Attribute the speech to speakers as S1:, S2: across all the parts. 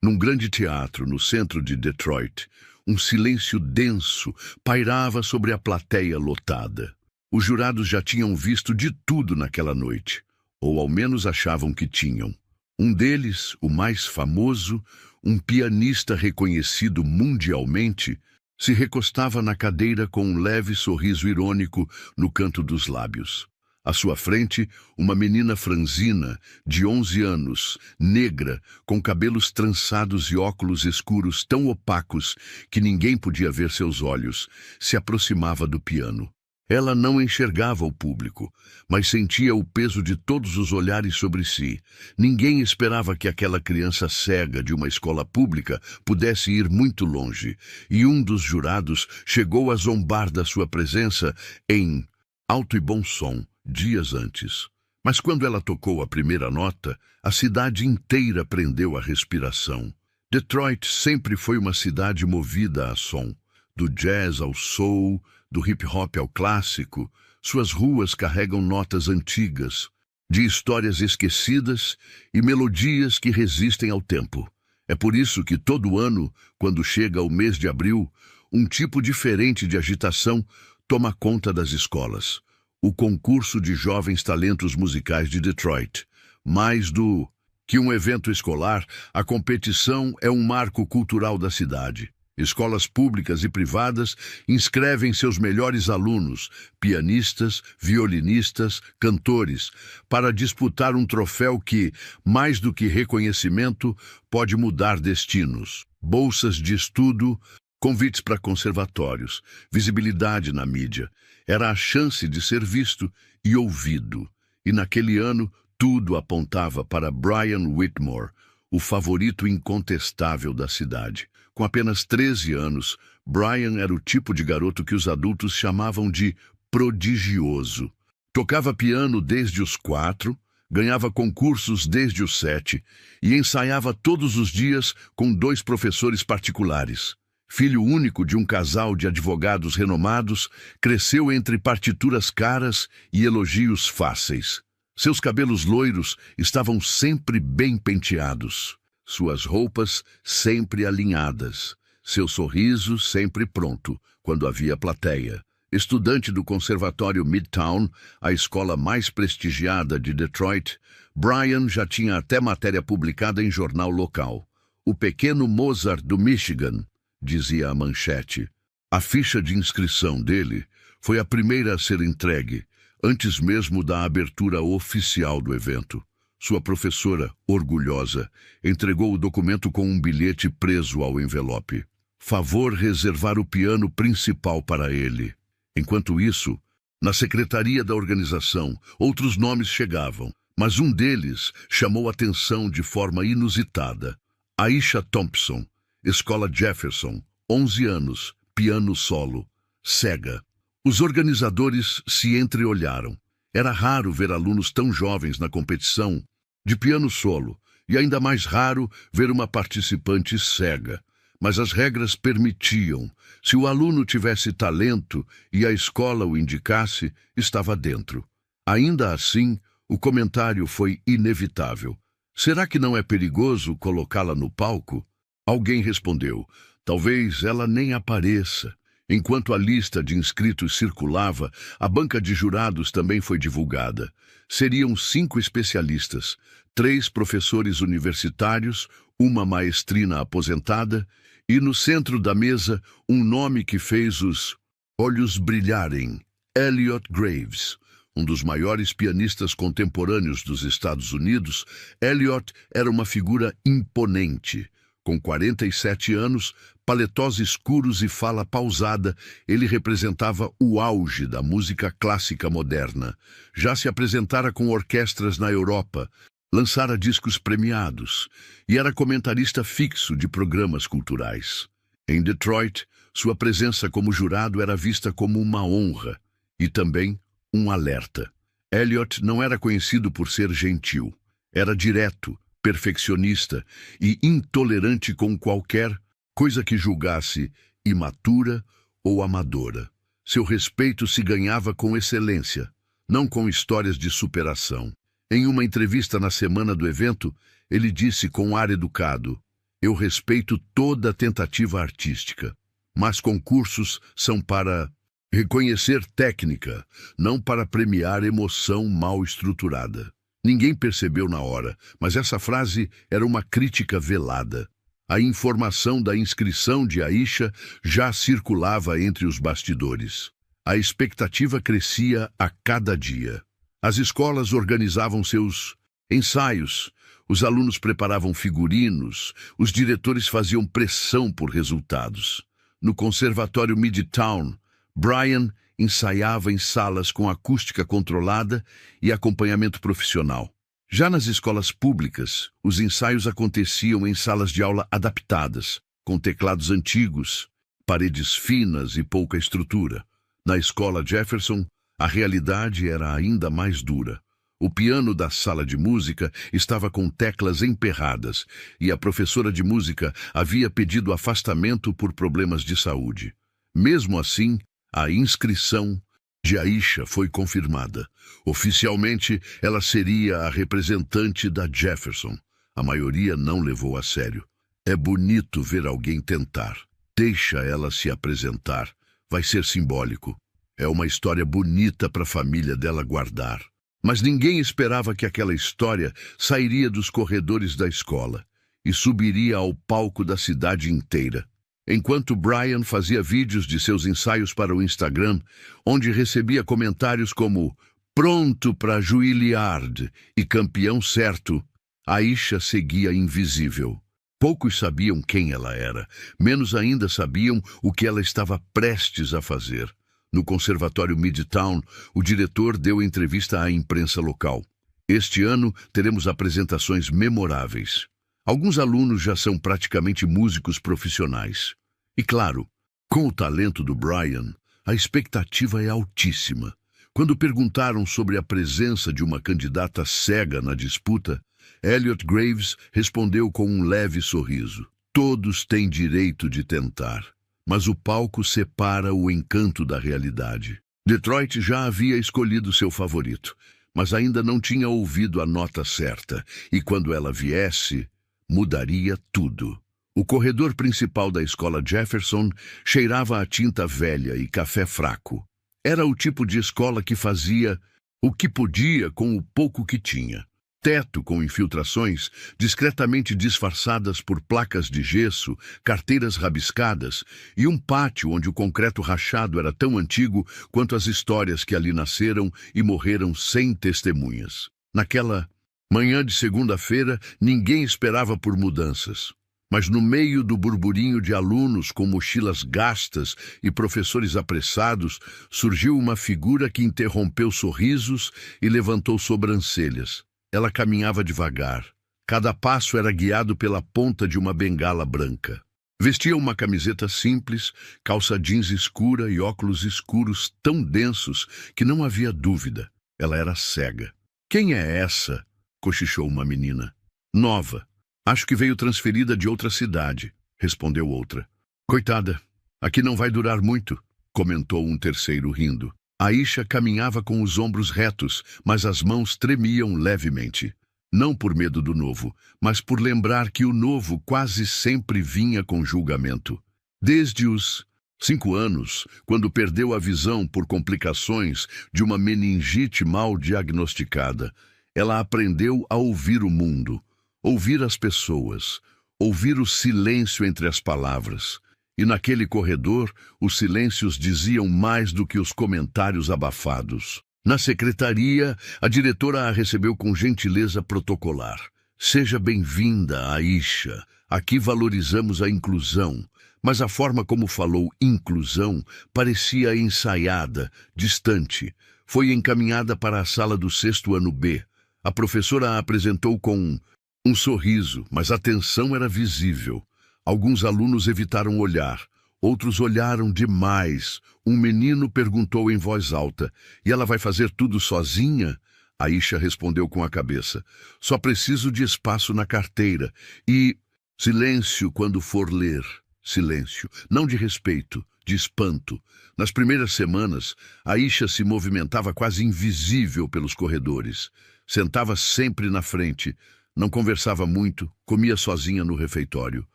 S1: Num grande teatro no centro de Detroit, um silêncio denso pairava sobre a plateia lotada. Os jurados já tinham visto de tudo naquela noite, ou ao menos achavam que tinham. Um deles, o mais famoso, um pianista reconhecido mundialmente, se recostava na cadeira com um leve sorriso irônico no canto dos lábios. À sua frente, uma menina franzina, de 11 anos, negra, com cabelos trançados e óculos escuros tão opacos que ninguém podia ver seus olhos, se aproximava do piano. Ela não enxergava o público, mas sentia o peso de todos os olhares sobre si. Ninguém esperava que aquela criança cega de uma escola pública pudesse ir muito longe, e um dos jurados chegou a zombar da sua presença em alto e bom som, dias antes. Mas quando ela tocou a primeira nota, a cidade inteira prendeu a respiração. Detroit sempre foi uma cidade movida a som, do jazz ao soul, do hip-hop ao clássico. Suas ruas carregam notas antigas, de histórias esquecidas e melodias que resistem ao tempo. É por isso que todo ano, quando chega o mês de abril, um tipo diferente de agitação toma conta das escolas. O concurso de jovens talentos musicais de Detroit. Mais do que um evento escolar, a competição é um marco cultural da cidade. Escolas públicas e privadas inscrevem seus melhores alunos, pianistas, violinistas, cantores, para disputar um troféu que, mais do que reconhecimento, pode mudar destinos. Bolsas de estudo, convites para conservatórios, visibilidade na mídia. Era a chance de ser visto e ouvido. E naquele ano, tudo apontava para Brian Whitmore, o favorito incontestável da cidade. Com apenas 13 anos, Brian era o tipo de garoto que os adultos chamavam de prodigioso. Tocava piano desde os 4, ganhava concursos desde os 7 e ensaiava todos os dias com 2 professores particulares. Filho único de um casal de advogados renomados, cresceu entre partituras caras e elogios fáceis. Seus cabelos loiros estavam sempre bem penteados. Suas roupas sempre alinhadas, seu sorriso sempre pronto, quando havia plateia. Estudante do Conservatório Midtown, a escola mais prestigiada de Detroit, Brian já tinha até matéria publicada em jornal local. O pequeno Mozart do Michigan, dizia a manchete. A ficha de inscrição dele foi a primeira a ser entregue, antes mesmo da abertura oficial do evento. Sua professora, orgulhosa, entregou o documento com um bilhete preso ao envelope. Favor reservar o piano principal para ele. Enquanto isso, na secretaria da organização, outros nomes chegavam, mas um deles chamou atenção de forma inusitada. Aisha Thompson, Escola Jefferson, 11 anos, piano solo, cega. Os organizadores se entreolharam. Era raro ver alunos tão jovens na competição de piano solo, e ainda mais raro ver uma participante cega. Mas as regras permitiam. Se o aluno tivesse talento e a escola o indicasse, estava dentro. Ainda assim, o comentário foi inevitável. Será que não é perigoso colocá-la no palco? Alguém respondeu, talvez ela nem apareça. Enquanto a lista de inscritos circulava, a banca de jurados também foi divulgada. Seriam 5 especialistas, 3 professores universitários, uma maestrina aposentada, e no centro da mesa um nome que fez os olhos brilharem, Elliott Graves. Um dos maiores pianistas contemporâneos dos Estados Unidos, Elliott era uma figura imponente. Com 47 anos, paletós escuros e fala pausada, ele representava o auge da música clássica moderna. Já se apresentara com orquestras na Europa, lançara discos premiados e era comentarista fixo de programas culturais. Em Detroit, sua presença como jurado era vista como uma honra e também um alerta. Elliott não era conhecido por ser gentil. Era direto, perfeccionista e intolerante com qualquer coisa que julgasse imatura ou amadora. Seu respeito se ganhava com excelência, não com histórias de superação. Em uma entrevista na semana do evento, ele disse com ar educado, Eu respeito toda tentativa artística, mas concursos são para reconhecer técnica, não para premiar emoção mal estruturada. Ninguém percebeu na hora, mas essa frase era uma crítica velada. A informação da inscrição de Aisha já circulava entre os bastidores. A expectativa crescia a cada dia. As escolas organizavam seus ensaios, os alunos preparavam figurinos, os diretores faziam pressão por resultados. No Conservatório Midtown, Brian ensaiava em salas com acústica controlada e acompanhamento profissional. Já nas escolas públicas, os ensaios aconteciam em salas de aula adaptadas, com teclados antigos, paredes finas e pouca estrutura. Na escola Jefferson, a realidade era ainda mais dura. O piano da sala de música estava com teclas emperradas e a professora de música havia pedido afastamento por problemas de saúde. Mesmo assim, a inscrição de Aisha foi confirmada. Oficialmente, ela seria a representante da Jefferson. A maioria não levou a sério. É bonito ver alguém tentar. Deixa ela se apresentar. Vai ser simbólico. É uma história bonita para a família dela guardar. Mas ninguém esperava que aquela história sairia dos corredores da escola e subiria ao palco da cidade inteira. Enquanto Brian fazia vídeos de seus ensaios para o Instagram, onde recebia comentários como "pronto para Juilliard" e "campeão certo", Aisha seguia invisível. Poucos sabiam quem ela era, menos ainda sabiam o que ela estava prestes a fazer. No Conservatório Midtown, o diretor deu entrevista à imprensa local. Este ano teremos apresentações memoráveis. Alguns alunos já são praticamente músicos profissionais. E claro, com o talento do Brian, a expectativa é altíssima. Quando perguntaram sobre a presença de uma candidata cega na disputa, Elliot Graves respondeu com um leve sorriso. Todos têm direito de tentar. Mas o palco separa o encanto da realidade. Detroit já havia escolhido seu favorito, mas ainda não tinha ouvido a nota certa, e quando ela viesse, mudaria tudo. O corredor principal da escola Jefferson cheirava a tinta velha e café fraco. Era o tipo de escola que fazia o que podia com o pouco que tinha. Teto com infiltrações, discretamente disfarçadas por placas de gesso, carteiras rabiscadas e um pátio onde o concreto rachado era tão antigo quanto as histórias que ali nasceram e morreram sem testemunhas. Naquela manhã de segunda-feira, ninguém esperava por mudanças. Mas no meio do burburinho de alunos com mochilas gastas e professores apressados, surgiu uma figura que interrompeu sorrisos e levantou sobrancelhas. Ela caminhava devagar. Cada passo era guiado pela ponta de uma bengala branca. Vestia uma camiseta simples, calça jeans escura e óculos escuros tão densos que não havia dúvida. Ela era cega. "Quem é essa?" cochichou uma menina. "Nova. Acho que veio transferida de outra cidade", respondeu outra. "Coitada, aqui não vai durar muito", comentou um terceiro rindo. Aisha caminhava com os ombros retos, mas as mãos tremiam levemente. Não por medo do novo, mas por lembrar que o novo quase sempre vinha com julgamento. Desde os 5 anos, quando perdeu a visão por complicações de uma meningite mal diagnosticada, ela aprendeu a ouvir o mundo, ouvir as pessoas, ouvir o silêncio entre as palavras. E naquele corredor, os silêncios diziam mais do que os comentários abafados. Na secretaria, a diretora a recebeu com gentileza protocolar. "Seja bem-vinda, Aisha. Aqui valorizamos a inclusão." Mas a forma como falou inclusão parecia ensaiada, distante. Foi encaminhada para a sala do 6º ano B. A professora a apresentou com um sorriso, mas a tensão era visível. Alguns alunos evitaram olhar, outros olharam demais. Um menino perguntou em voz alta: "E ela vai fazer tudo sozinha?" Aisha respondeu com a cabeça: "Só preciso de espaço na carteira e silêncio quando for ler." Silêncio, não de respeito, de espanto. Nas primeiras semanas, Aisha se movimentava quase invisível pelos corredores. Sentava sempre na frente, Não conversava muito, comia sozinha no refeitório.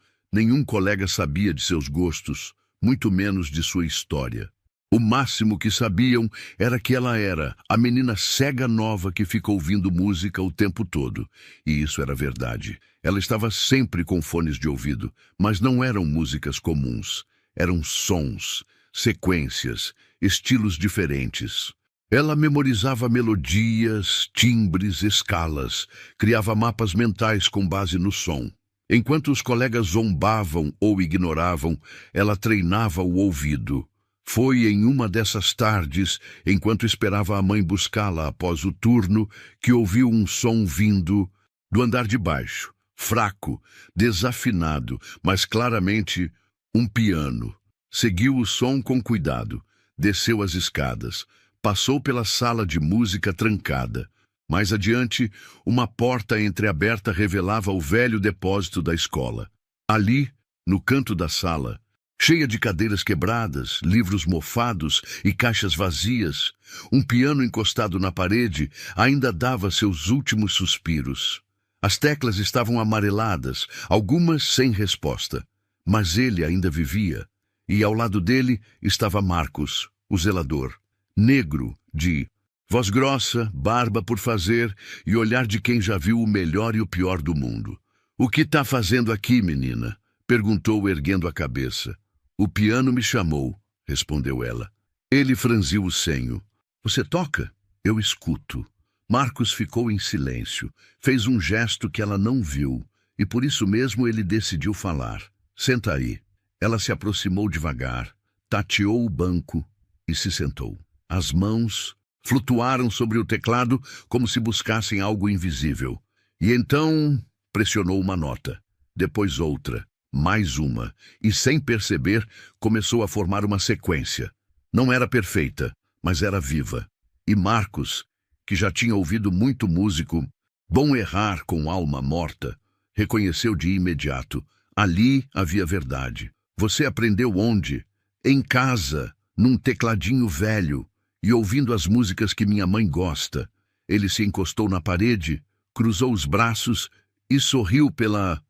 S1: Nenhum colega sabia de seus gostos, muito menos de sua história. O máximo que sabiam era que ela era a menina cega nova que fica ouvindo música o tempo todo. E isso era verdade. Ela estava sempre com fones de ouvido, mas não eram músicas comuns. Eram sons, sequências, estilos diferentes. Ela memorizava melodias, timbres, escalas, criava mapas mentais com base no som. Enquanto os colegas zombavam ou ignoravam, ela treinava o ouvido. Foi em uma dessas tardes, enquanto esperava a mãe buscá-la após o turno, que ouviu um som vindo do andar de baixo, fraco, desafinado, mas claramente um piano. Seguiu o som com cuidado, desceu as escadas, passou pela sala de música trancada. Mais adiante, uma porta entreaberta revelava o velho depósito da escola. Ali, no canto da sala, cheia de cadeiras quebradas, livros mofados e caixas vazias, um piano encostado na parede ainda dava seus últimos suspiros. As teclas estavam amareladas, algumas sem resposta, mas ele ainda vivia, e ao lado dele estava Marcos, o zelador, negro, de voz grossa, barba por fazer e olhar de quem já viu o melhor e o pior do mundo. "O que está fazendo aqui, menina?" perguntou, erguendo a cabeça. "O piano me chamou", respondeu ela. Ele franziu o senho. "Você toca? Eu escuto." Marcos ficou em silêncio. Fez um gesto que ela não viu, e por isso mesmo ele decidiu falar. "Senta aí." Ela se aproximou devagar, tateou o banco e se sentou. As mãos flutuaram sobre o teclado como se buscassem algo invisível. E então pressionou uma nota, depois outra, mais uma, e sem perceber, começou a formar uma sequência. Não era perfeita, mas era viva. E Marcos, que já tinha ouvido muito músico, bom errar com alma morta, reconheceu de imediato. Ali havia verdade. "Você aprendeu onde?" "Em casa, num tecladinho velho, e ouvindo as músicas que minha mãe gosta." Ele se encostou na parede, cruzou os braços e sorriu pela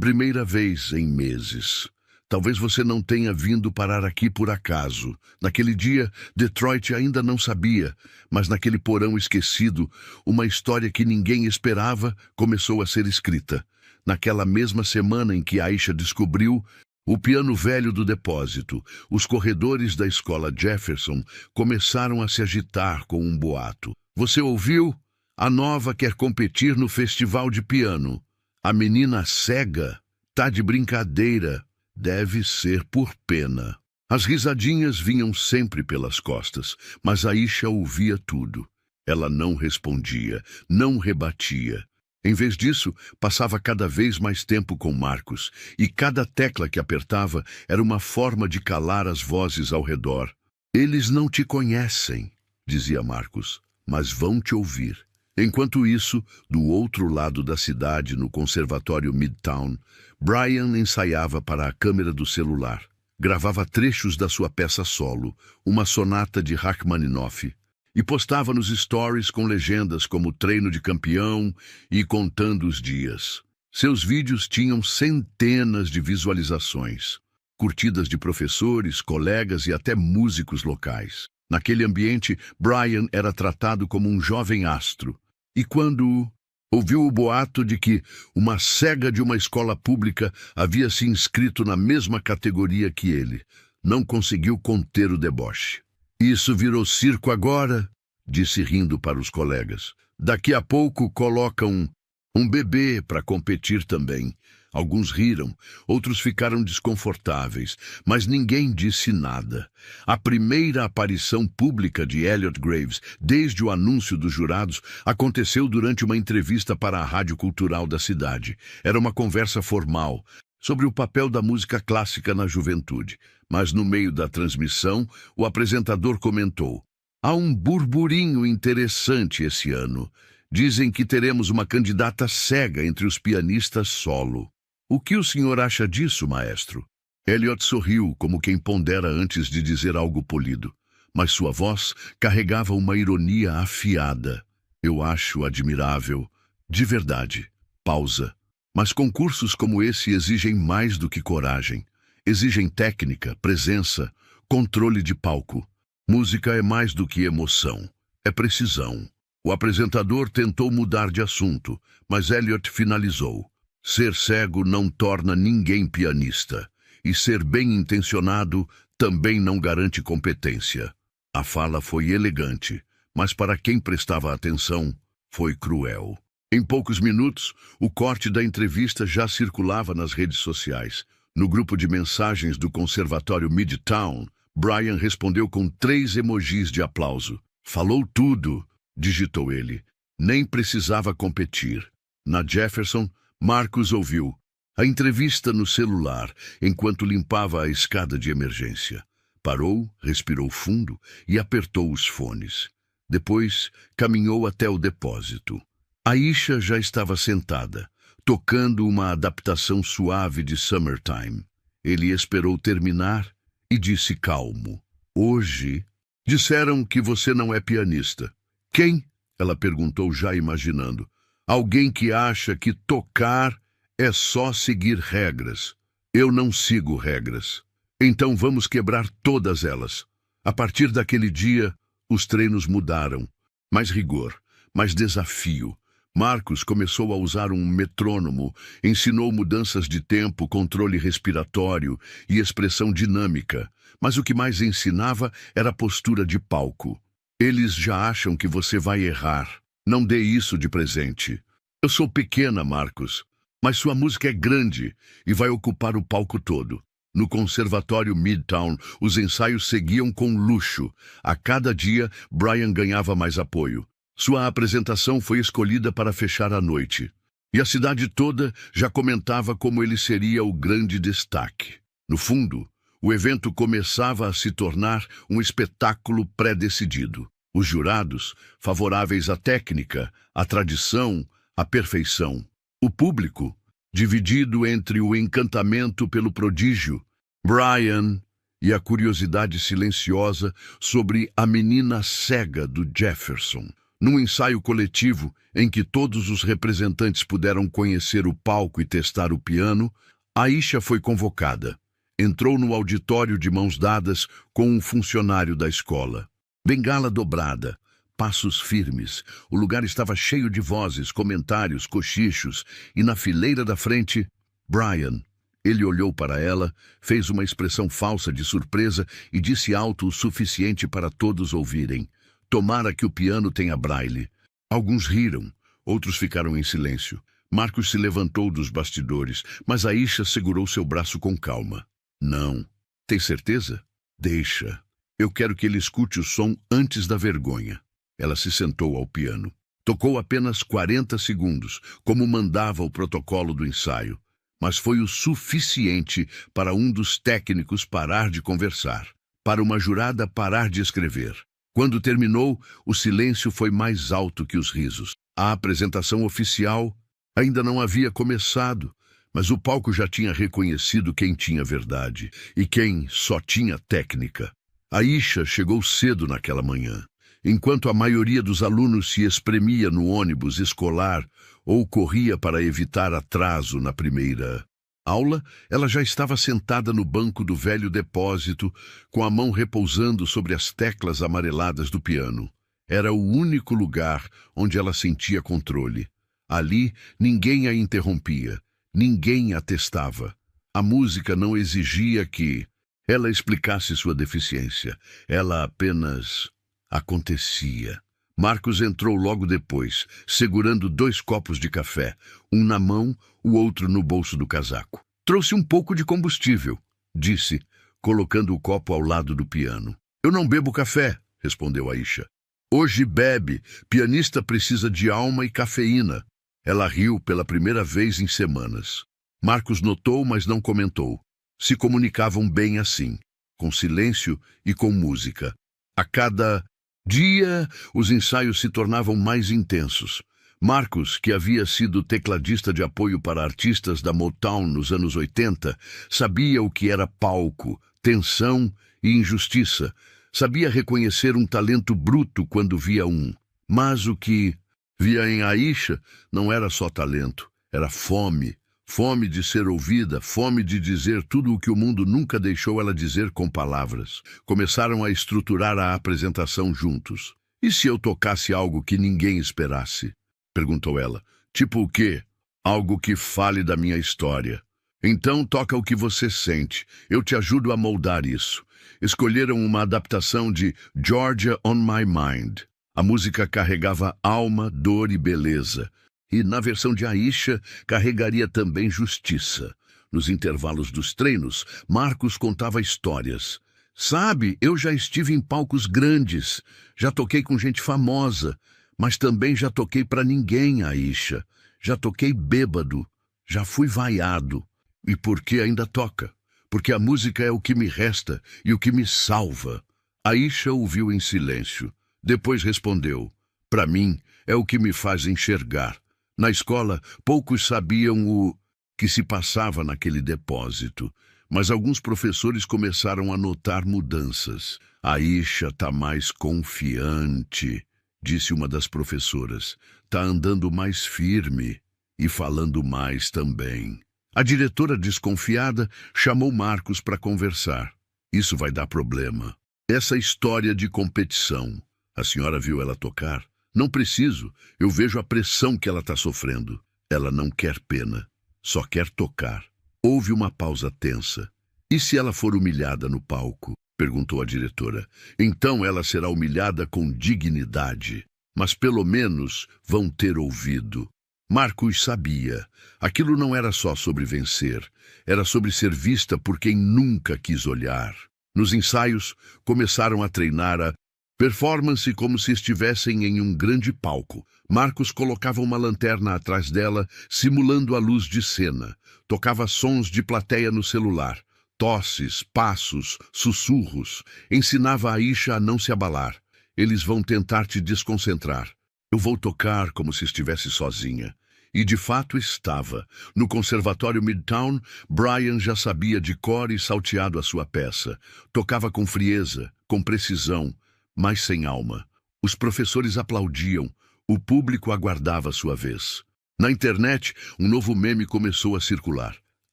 S1: primeira vez em meses. "Talvez você não tenha vindo parar aqui por acaso. Naquele dia, Detroit ainda não sabia, mas naquele porão esquecido, uma história que ninguém esperava começou a ser escrita. Naquela mesma semana em que Aisha descobriu o piano velho do depósito, os corredores da escola Jefferson começaram a se agitar com um boato. "Você ouviu? A nova quer competir no festival de piano. A menina cega tá de brincadeira. Deve ser por pena." As risadinhas vinham sempre pelas costas, mas Aisha ouvia tudo. Ela não respondia, não rebatia. Em vez disso, passava cada vez mais tempo com Marcos, e cada tecla que apertava era uma forma de calar as vozes ao redor. "Eles não te conhecem", dizia Marcos, "mas vão te ouvir." Enquanto isso, do outro lado da cidade, no Conservatório Midtown, Brian ensaiava para a câmera do celular. Gravava trechos da sua peça solo, uma sonata de Rachmaninoff, e postava nos stories com legendas como "treino de campeão" e "contando os dias". Seus vídeos tinham centenas de visualizações, curtidas de professores, colegas e até músicos locais. Naquele ambiente, Brian era tratado como um jovem astro. E quando ouviu o boato de que uma cega de uma escola pública havia se inscrito na mesma categoria que ele, não conseguiu conter o deboche. "Isso virou circo agora", disse rindo para os colegas. "Daqui a pouco colocam um bebê para competir também." Alguns riram, outros ficaram desconfortáveis, mas ninguém disse nada. A primeira aparição pública de Elliot Graves, desde o anúncio dos jurados, aconteceu durante uma entrevista para a Rádio Cultural da cidade. Era uma conversa formal sobre o papel da música clássica na juventude, mas no meio da transmissão, o apresentador comentou: "Há um burburinho interessante esse ano. Dizem que teremos uma candidata cega entre os pianistas solo. O que o senhor acha disso, maestro?" Elliot sorriu, como quem pondera antes de dizer algo polido, mas sua voz carregava uma ironia afiada. "Eu acho admirável, de verdade." Pausa. Mas concursos como esse exigem mais do que coragem. Exigem técnica, presença, controle de palco. Música é mais do que emoção. É precisão. O apresentador tentou mudar de assunto, mas Elliot finalizou. Ser cego não torna ninguém pianista. E ser bem-intencionado também não garante competência. A fala foi elegante, mas para quem prestava atenção, foi cruel. Em poucos minutos, o corte da entrevista já circulava nas redes sociais. No grupo de mensagens do Conservatório Midtown, Brian respondeu com 3 emojis de aplauso. Falou tudo, digitou ele. Nem precisava competir. Na Jefferson, Marcus ouviu a entrevista no celular enquanto limpava a escada de emergência. Parou, respirou fundo e apertou os fones. Depois, caminhou até o depósito. Aisha já estava sentada, tocando uma adaptação suave de Summertime. Ele esperou terminar e disse calmo. Hoje, disseram que você não é pianista. Quem? Ela perguntou já imaginando. Alguém que acha que tocar é só seguir regras. Eu não sigo regras. Então vamos quebrar todas elas. A partir daquele dia, os treinos mudaram. Mais rigor, mais desafio. Marcus começou a usar um metrônomo, ensinou mudanças de tempo, controle respiratório e expressão dinâmica, mas o que mais ensinava era a postura de palco. Eles já acham que você vai errar. Não dê isso de presente. Eu sou pequena, Marcus, mas sua música é grande e vai ocupar o palco todo. No Conservatório Midtown, os ensaios seguiam com luxo. A cada dia, Brian ganhava mais apoio. Sua apresentação foi escolhida para fechar a noite. E a cidade toda já comentava como ele seria o grande destaque. No fundo, o evento começava a se tornar um espetáculo pré-decidido. Os jurados, favoráveis à técnica, à tradição, à perfeição. O público, dividido entre o encantamento pelo prodígio, Brian, e a curiosidade silenciosa sobre a menina cega do Jefferson. Num ensaio coletivo em que todos os representantes puderam conhecer o palco e testar o piano, Aisha foi convocada. Entrou no auditório de mãos dadas com um funcionário da escola. Bengala dobrada, passos firmes. O lugar estava cheio de vozes, comentários, cochichos, e na fileira da frente, Brian. Ele olhou para ela, fez uma expressão falsa de surpresa e disse alto o suficiente para todos ouvirem. Tomara que o piano tenha braille. Alguns riram, outros ficaram em silêncio. Marcus se levantou dos bastidores, mas Aisha segurou seu braço com calma. Não. Tem certeza? Deixa. Eu quero que ele escute o som antes da vergonha. Ela se sentou ao piano. Tocou apenas 40 segundos, como mandava o protocolo do ensaio. Mas foi o suficiente para um dos técnicos parar de conversar, para uma jurada parar de escrever. Quando terminou, o silêncio foi mais alto que os risos. A apresentação oficial ainda não havia começado, mas o palco já tinha reconhecido quem tinha verdade e quem só tinha técnica. Aisha chegou cedo naquela manhã. Enquanto a maioria dos alunos se espremia no ônibus escolar ou corria para evitar atraso na primeira aula, ela já estava sentada no banco do velho depósito, com a mão repousando sobre as teclas amareladas do piano. Era o único lugar onde ela sentia controle. Ali, ninguém a interrompia, ninguém a testava. A música não exigia que ela explicasse sua deficiência. Ela apenas acontecia. Marcus entrou logo depois, segurando 2 copos de café, um na mão, o outro no bolso do casaco. Trouxe um pouco de combustível, disse, colocando o copo ao lado do piano. Eu não bebo café, respondeu Aisha. Hoje bebe, pianista precisa de alma e cafeína. Ela riu pela primeira vez em semanas. Marcus notou, mas não comentou. Se comunicavam bem assim, com silêncio e com música. A cada dia, os ensaios se tornavam mais intensos. Marcus, que havia sido tecladista de apoio para artistas da Motown nos anos 80, sabia o que era palco, tensão e injustiça. Sabia reconhecer um talento bruto quando via um. Mas o que via em Aisha não era só talento, Era fome. Fome de ser ouvida, fome de dizer tudo o que o mundo nunca deixou ela dizer com palavras. Começaram a estruturar a apresentação juntos. E se eu tocasse algo que ninguém esperasse? Perguntou ela. Tipo o quê? Algo que fale da minha história. Então toca o que você sente. Eu te ajudo a moldar isso. Escolheram uma adaptação de Georgia on My Mind. A música carregava alma, dor e beleza. E, na versão de Aisha, carregaria também justiça. Nos intervalos dos treinos, Marcos contava histórias. Sabe, eu já estive em palcos grandes, já toquei com gente famosa, mas também já toquei para ninguém, Aisha. Já toquei bêbado, já fui vaiado. E por que ainda toca? Porque a música é o que me resta e o que me salva. Aisha ouviu em silêncio. Depois respondeu, para mim, é o que me faz enxergar. Na escola, poucos sabiam o que se passava naquele depósito, mas alguns professores começaram a notar mudanças. Aisha está mais confiante, disse uma das professoras. Está andando mais firme e falando mais também. A diretora, desconfiada, chamou Marcos para conversar. Isso vai dar problema. Essa história de competição. A senhora viu ela tocar? Não preciso, eu vejo a pressão que ela está sofrendo. Ela não quer pena, só quer tocar. Houve uma pausa tensa. E se ela for humilhada no palco? Perguntou a diretora. Então ela será humilhada com dignidade. Mas pelo menos vão ter ouvido. Marcos sabia. Aquilo não era só sobre vencer. Era sobre ser vista por quem nunca quis olhar. Nos ensaios, começaram a treinar a performance como se estivessem em um grande palco. Marcos colocava uma lanterna atrás dela, simulando a luz de cena. Tocava sons de plateia no celular. Tosses, passos, sussurros. Ensinava a Aisha a não se abalar. Eles vão tentar te desconcentrar. Eu vou tocar como se estivesse sozinha. E de fato estava. No Conservatório Midtown, Brian já sabia de cor e salteado a sua peça. Tocava com frieza, com precisão, mas sem alma. Os professores aplaudiam, o público aguardava sua vez. Na internet, um novo meme começou a circular.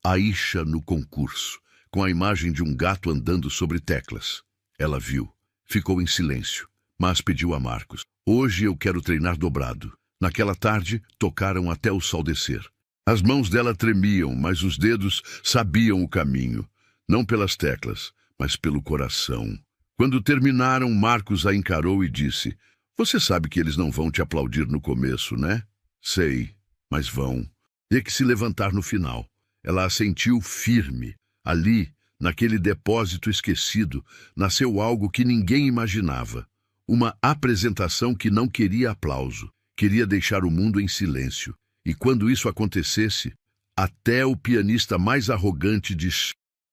S1: Aisha no concurso, com a imagem de um gato andando sobre teclas. Ela viu, ficou em silêncio, mas pediu a Marcos. Hoje eu quero treinar dobrado. Naquela tarde, tocaram até o sol descer. As mãos dela tremiam, mas os dedos sabiam o caminho. Não pelas teclas, mas pelo coração. Quando terminaram, Marcos a encarou e disse, você sabe que eles não vão te aplaudir no começo, né? Sei, mas vão. Tem que se levantar no final. Ela assentiu firme. Ali, naquele depósito esquecido, nasceu algo que ninguém imaginava. Uma apresentação que não queria aplauso. Queria deixar o mundo em silêncio. E quando isso acontecesse, até o pianista mais arrogante de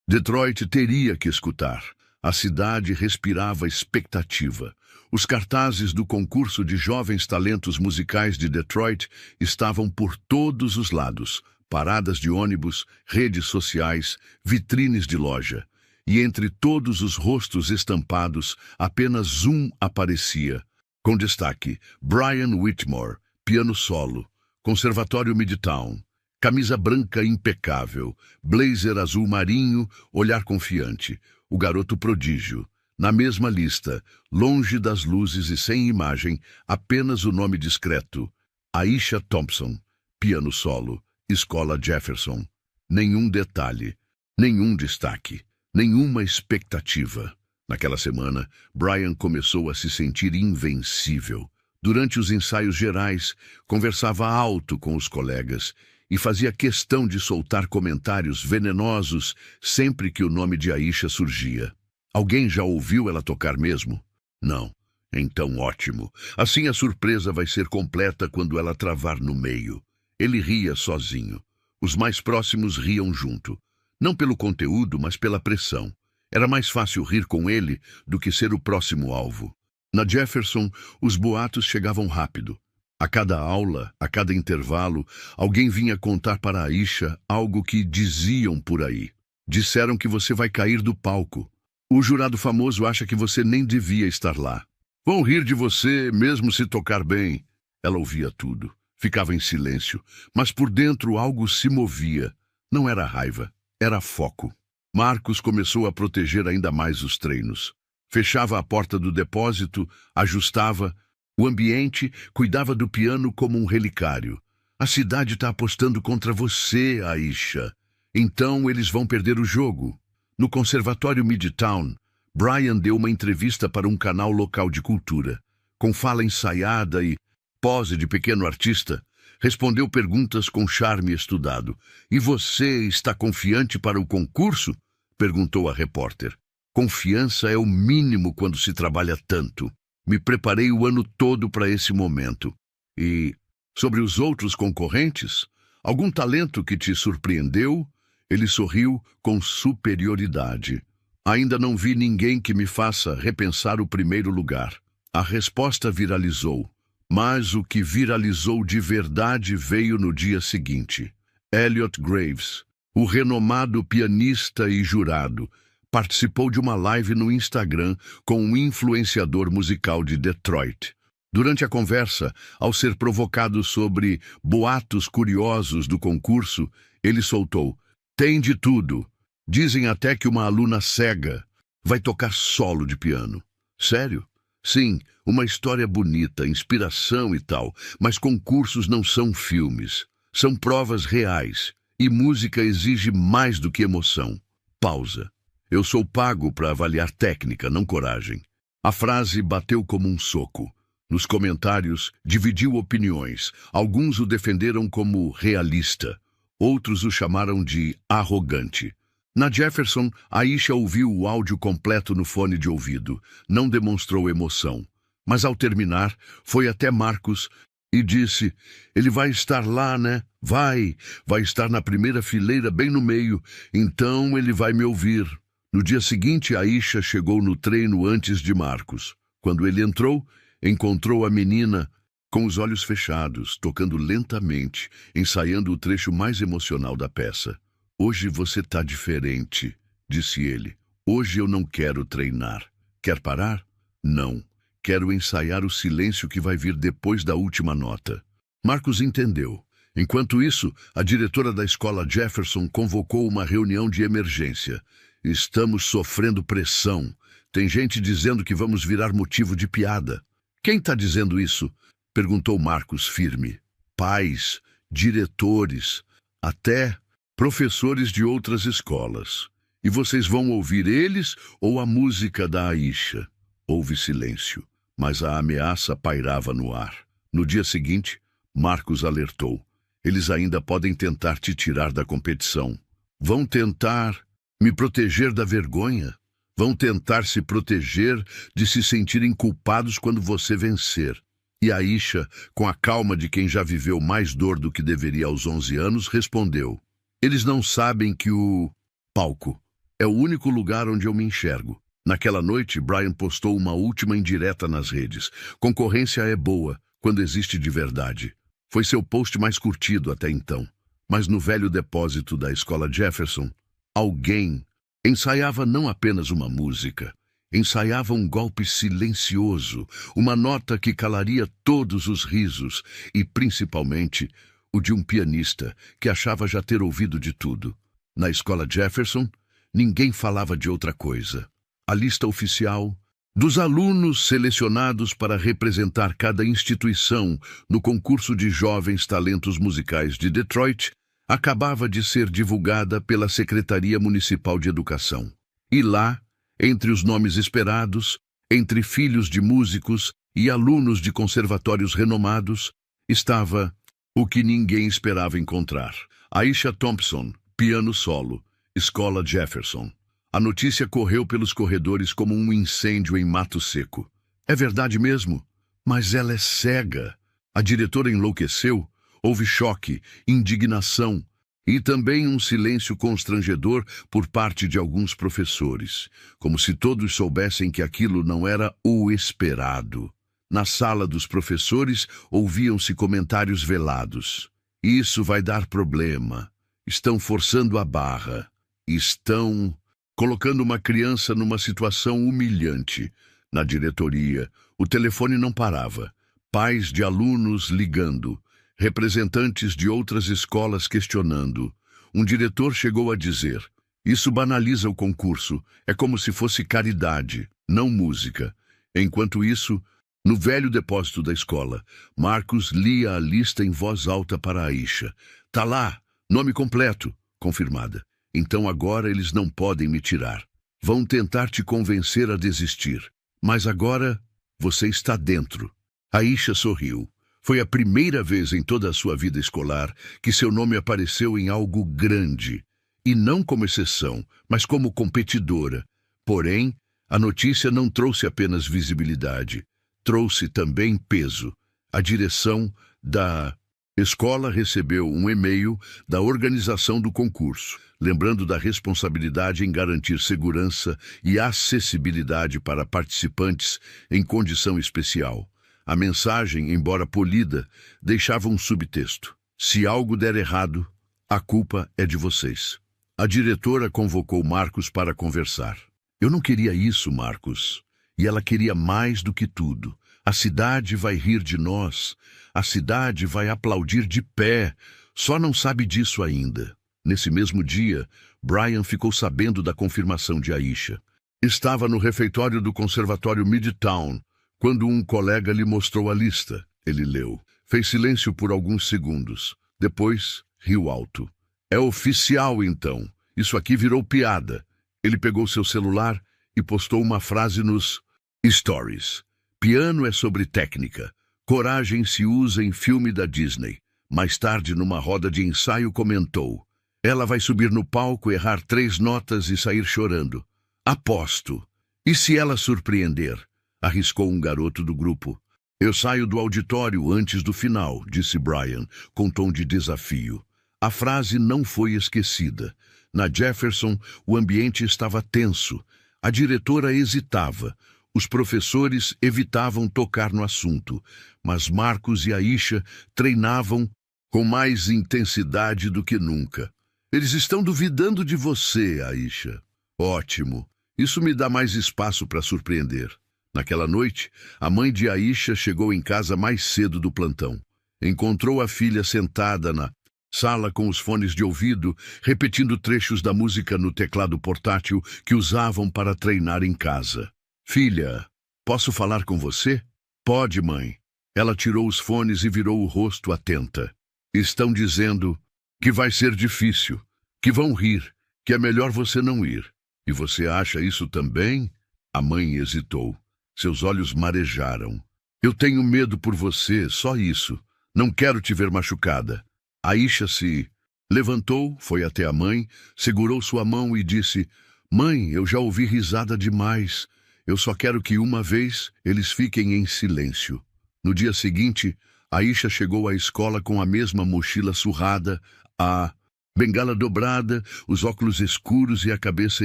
S1: Detroit teria que escutar. A cidade respirava expectativa. Os cartazes do concurso de jovens talentos musicais de Detroit estavam por todos os lados. Paradas de ônibus, redes sociais, vitrines de loja. E entre todos os rostos estampados, apenas um aparecia. Com destaque, Brian Whitmore, piano solo, Conservatório Midtown. Camisa branca impecável, blazer azul marinho, olhar confiante. O garoto prodígio. Na mesma lista, longe das luzes e sem imagem, apenas o nome discreto. Aisha Thompson, piano solo, Escola Jefferson. Nenhum detalhe, nenhum destaque, nenhuma expectativa. Naquela semana, Brian começou a se sentir invencível. Durante os ensaios gerais, conversava alto com os colegas e fazia questão de soltar comentários venenosos sempre que o nome de Aisha surgia. Alguém já ouviu ela tocar mesmo? Não. Então ótimo. Assim a surpresa vai ser completa quando ela travar no meio. Ele ria sozinho. Os mais próximos riam junto. Não pelo conteúdo, mas pela pressão. Era mais fácil rir com ele do que ser o próximo alvo. Na Jefferson, os boatos chegavam rápido. A cada aula, a cada intervalo, alguém vinha contar para Aisha algo que diziam por aí. Disseram que você vai cair do palco. O jurado famoso acha que você nem devia estar lá. Vão rir de você mesmo se tocar bem. Ela ouvia tudo. Ficava em silêncio, mas por dentro algo se movia. Não era raiva, era foco. Marcos começou a proteger ainda mais os treinos. Fechava a porta do depósito, ajustava o ambiente, cuidava do piano como um relicário. A cidade está apostando contra você, Aisha. Então eles vão perder o jogo. No Conservatório Midtown, Brian deu uma entrevista para um canal local de cultura. Com fala ensaiada e pose de pequeno artista, respondeu perguntas com charme estudado. "E você está confiante para o concurso?" perguntou a repórter. "Confiança é o mínimo quando se trabalha tanto. Me preparei o ano todo para esse momento." "E sobre os outros concorrentes? Algum talento que te surpreendeu?" Ele sorriu com superioridade. "Ainda não vi ninguém que me faça repensar o primeiro lugar." A resposta viralizou, mas o que viralizou de verdade veio no dia seguinte. Elliot Graves, o renomado pianista e jurado, participou de uma live no Instagram com um influenciador musical de Detroit. Durante a conversa, ao ser provocado sobre boatos curiosos do concurso, ele soltou: "Tem de tudo. Dizem até que uma aluna cega vai tocar solo de piano." "Sério?" "Sim, uma história bonita, inspiração e tal, mas concursos não são filmes. São provas reais, e música exige mais do que emoção." Pausa. "Eu sou pago para avaliar técnica, não coragem." A frase bateu como um soco. Nos comentários, dividiu opiniões. Alguns o defenderam como realista, outros o chamaram de arrogante. Na Jefferson, Aisha ouviu o áudio completo no fone de ouvido. Não demonstrou emoção. Mas ao terminar, foi até Marcos e disse: "Ele vai estar lá, né? Vai estar na primeira fileira, bem no meio. Então ele vai me ouvir." No dia seguinte, Aisha chegou no treino antes de Marcos. Quando ele entrou, encontrou a menina com os olhos fechados, tocando lentamente, ensaiando o trecho mais emocional da peça. "Hoje você tá diferente", disse ele. "Hoje eu não quero treinar." "Quer parar?" "Não. Quero ensaiar o silêncio que vai vir depois da última nota." Marcos entendeu. Enquanto isso, a diretora da escola Jefferson convocou uma reunião de emergência. "Estamos sofrendo pressão. Tem gente dizendo que vamos virar motivo de piada." "Quem está dizendo isso?" perguntou Marcos firme. "Pais, diretores, até professores de outras escolas. E vocês vão ouvir eles ou a música da Aisha?" Houve silêncio, mas a ameaça pairava no ar. No dia seguinte, Marcos alertou: "Eles ainda podem tentar te tirar da competição. Vão tentar me proteger da vergonha. Vão tentar se proteger de se sentirem culpados quando você vencer." E Aisha, com a calma de quem já viveu mais dor do que deveria aos 11 anos, respondeu: "Eles não sabem que o palco é o único lugar onde eu me enxergo." Naquela noite, Brian postou uma última indireta nas redes: "Concorrência é boa quando existe de verdade." Foi seu post mais curtido até então. Mas no velho depósito da escola Jefferson, alguém ensaiava não apenas uma música, ensaiava um golpe silencioso, uma nota que calaria todos os risos e, principalmente, o de um pianista que achava já ter ouvido de tudo. Na escola Jefferson, ninguém falava de outra coisa. A lista oficial dos alunos selecionados para representar cada instituição no concurso de jovens talentos musicais de Detroit acabava de ser divulgada pela Secretaria Municipal de Educação. E lá, entre os nomes esperados, entre filhos de músicos e alunos de conservatórios renomados, estava o que ninguém esperava encontrar: Aisha Thompson, piano solo, Escola Jefferson. A notícia correu pelos corredores como um incêndio em mato seco. "É verdade mesmo? Mas ela é cega." A diretora enlouqueceu. Houve choque, indignação e também um silêncio constrangedor por parte de alguns professores, como se todos soubessem que aquilo não era o esperado. Na sala dos professores ouviam-se comentários velados: "Isso vai dar problema. Estão forçando a barra. Estão colocando uma criança numa situação humilhante." Na diretoria, o telefone não parava. Pais de alunos ligando. representantes de outras escolas questionando. Um diretor chegou a dizer: "Isso banaliza o concurso, é como se fosse caridade, não música." Enquanto isso, no velho depósito da escola, Marcos lia a lista em voz alta para Aisha. "Tá lá, nome completo." Confirmada. "Então agora eles não podem me tirar. Vão tentar te convencer a desistir. Mas agora você está dentro." Aisha sorriu. Foi a primeira vez em toda a sua vida escolar que seu nome apareceu em algo grande. E não como exceção, mas como competidora. Porém, a notícia não trouxe apenas visibilidade. Trouxe também peso. A direção da escola recebeu um e-mail da organização do concurso, lembrando da responsabilidade em garantir segurança e acessibilidade para participantes em condição especial. A mensagem, embora polida, deixava um subtexto: "Se algo der errado, a culpa é de vocês." A diretora convocou Marcos para conversar. "Eu não queria isso, Marcos. E ela queria mais do que tudo. A cidade vai rir de nós. A cidade vai aplaudir de pé. Só não sabe disso ainda." Nesse mesmo dia, Brian ficou sabendo da confirmação de Aisha. Estava no refeitório do Conservatório Midtown, quando um colega lhe mostrou a lista. Ele leu. Fez silêncio por alguns segundos. Depois, riu alto. "É oficial, então. Isso aqui virou piada." Ele pegou seu celular e postou uma frase nos Stories. "Piano é sobre técnica. Coragem se usa em filme da Disney." Mais tarde, numa roda de ensaio, comentou: "Ela vai subir no palco, errar 3 notas e sair chorando. Aposto. E se ela surpreender?" Arriscou um garoto do grupo. "Eu saio do auditório antes do final", disse Brian, com tom de desafio. A frase não foi esquecida. Na Jefferson, o ambiente estava tenso. A diretora hesitava. Os professores evitavam tocar no assunto. Mas Marcos e Aisha treinavam com mais intensidade do que nunca. "Eles estão duvidando de você, Aisha." "Ótimo. Isso me dá mais espaço para surpreender." Naquela noite, a mãe de Aisha chegou em casa mais cedo do plantão. Encontrou a filha sentada na sala com os fones de ouvido, repetindo trechos da música no teclado portátil que usavam para treinar em casa. "Filha, posso falar com você?" "Pode, mãe." Ela tirou os fones e virou o rosto atenta. "Estão dizendo que vai ser difícil, que vão rir, que é melhor você não ir. E você acha isso também?" A mãe hesitou. Seus olhos marejaram. "Eu tenho medo por você, só isso. Não quero te ver machucada." Aisha se levantou, foi até a mãe, segurou sua mão e disse: "Mãe, eu já ouvi risada demais. Eu só quero que uma vez eles fiquem em silêncio." No dia seguinte, Aisha chegou à escola com a mesma mochila surrada, a bengala dobrada, os óculos escuros e a cabeça